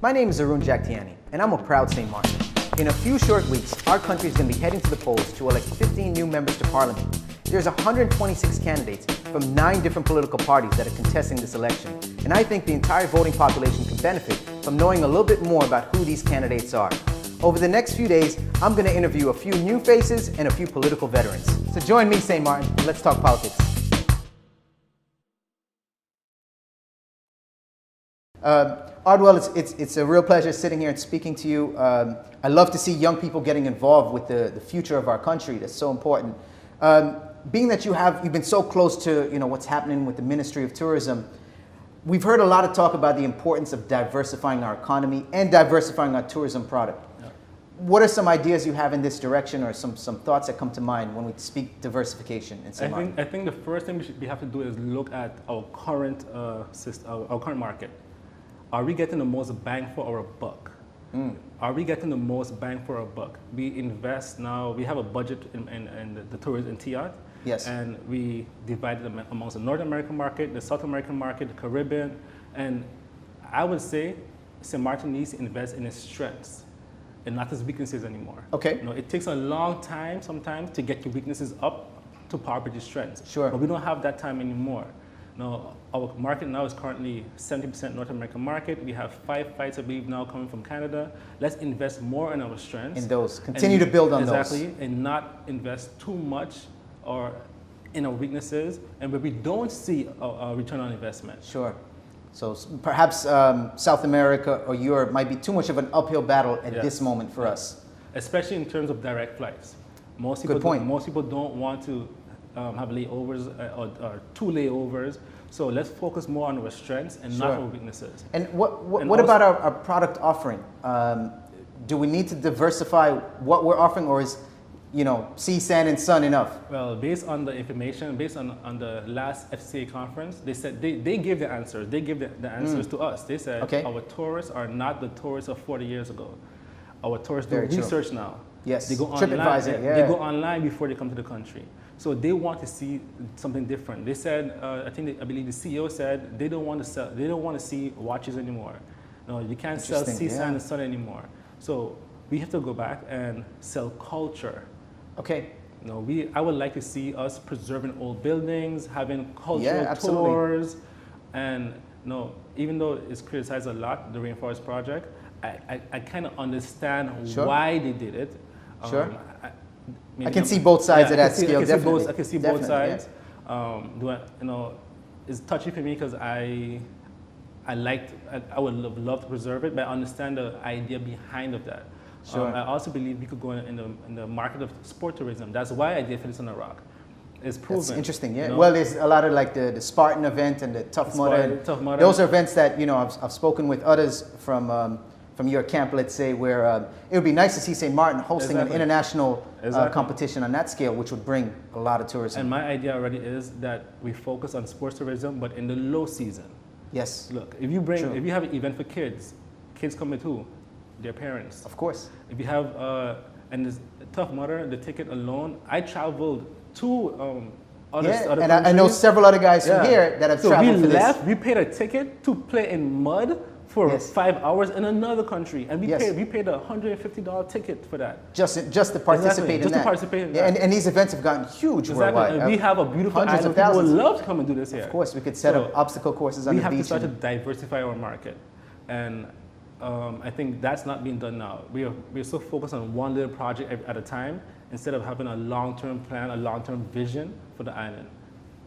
My name is Irion Ardwell, and I'm a proud St. Martin. In a few short weeks, our country is going to be heading to the polls to elect 15 new members to Parliament. There's 126 candidates from 9 different political parties that are contesting this election, and I think the entire voting population can benefit from knowing a little bit more about who these candidates are. Over the next few days, I'm going to interview a few new faces and a few political veterans. So join me, St. Martin, and let's talk politics. Ardwell, it's a real pleasure sitting here and speaking to you. I love to see young people getting involved with the future of our country. That's so important. Being that you've been so close to what's happening with the Ministry of Tourism, we've heard a lot of talk about the importance of diversifying our economy and diversifying our tourism product. Yeah. What are some ideas you have in this direction, or some thoughts that come to mind when we speak diversification in St. Martin? I think the first thing we have to do is look at our current our current market. Are we getting the most bang for our buck? Are we getting the most bang for our buck? We invest now, we have a budget in the tourism in TIAT. Yes. And we divide them amongst the North American market, the South American market, the Caribbean. And I would say St. Martin needs to invest in its strengths and not its weaknesses anymore. Okay. It takes a long time sometimes to get your weaknesses up to par with your strengths. Sure. But we don't have that time anymore. Our market now is currently 70% North American market. We have 5 fights, I believe, now coming from Canada. Let's invest more in our strengths. In those. Continue to build on those. Exactly, and not invest too much or in our weaknesses, and where we don't see a return on investment. Sure. So perhaps South America or Europe might be too much of an uphill battle at this moment for us. Especially in terms of direct flights. Most people don't want to have layovers or 2 layovers. So let's focus more on our strengths and not our weaknesses. And what about our product offering? Do we need to diversify what we're offering, or is sea, sand, and sun enough? Well, based on the information, based on the last FCA conference, they said they gave the answers. They gave the answers to us. They said our tourists are not the tourists of 40 years ago. Our tourists do research now. Yes. They go online. They go online before they come to the country. So they want to see something different. They said, I believe the CEO said they don't want to sell. They don't want to see watches anymore. No, you can't sell sea, sand, and sun anymore. So we have to go back and sell culture. Okay. I would like to see us preserving old buildings, having cultural tours, and even though it's criticized a lot, the Rainforest Project, I kind of understand why they did it. Sure. I can see both sides of that scale, definitely. I can see both sides. It's touchy for me because I would love to preserve it, but I understand the idea behind of that. Sure. I also believe we could go in the market of sport tourism. That's why I did Fitness on the Rock. It's proven. That's interesting, yeah. Well, there's a lot of like the Spartan event and the Tough Mudder. Those are events that I've spoken with others from your camp, let's say, where it would be nice to see St. Martin hosting an international competition on that scale, which would bring a lot of tourism. And my idea already is that we focus on sports tourism, but in the low season. Yes. Look, if you have an event for kids come with who? Their parents. Of course. If you have, and this Tough Mudder, the ticket alone, I traveled to other countries. And I know several other guys from here that have traveled for this. We paid a ticket to play in mud for 5 hours in another country, and we paid a $150 ticket for that. Just to participate in that. Just to participate in that. And these events have gotten huge worldwide. And we have a beautiful island. People would love to come and do this here. Of course, we could set up obstacle courses on the beach. We have to start to diversify our market, and I think that's not being done now. We're so focused on one little project at a time instead of having a long-term plan, a long-term vision for the island.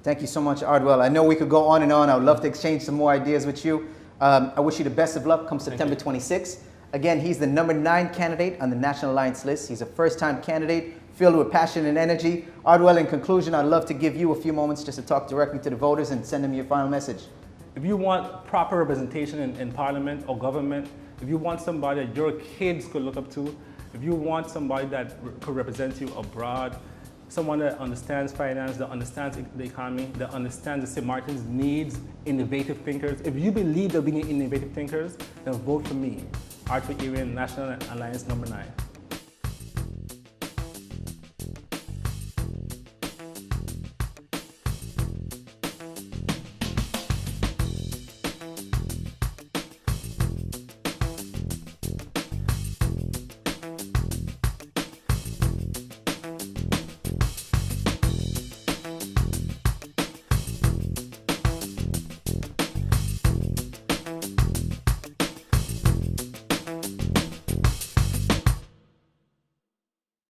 Thank you so much, Ardwell. I know we could go on and on. I would love to exchange some more ideas with you. I wish you the best of luck come September 26th. Again, he's the number 9 candidate on the National Alliance list. He's a first-time candidate filled with passion and energy. Ardwell, in conclusion, I'd love to give you a few moments just to talk directly to the voters and send them your final message. If you want proper representation in Parliament or government, if you want somebody that your kids could look up to, if you want somebody that could represent you abroad, someone that understands finance, that understands the economy, that understands that St. Martin's needs innovative thinkers, if you believe they're being innovative thinkers, then vote for me, Irion Ardwell, National Alliance number 9.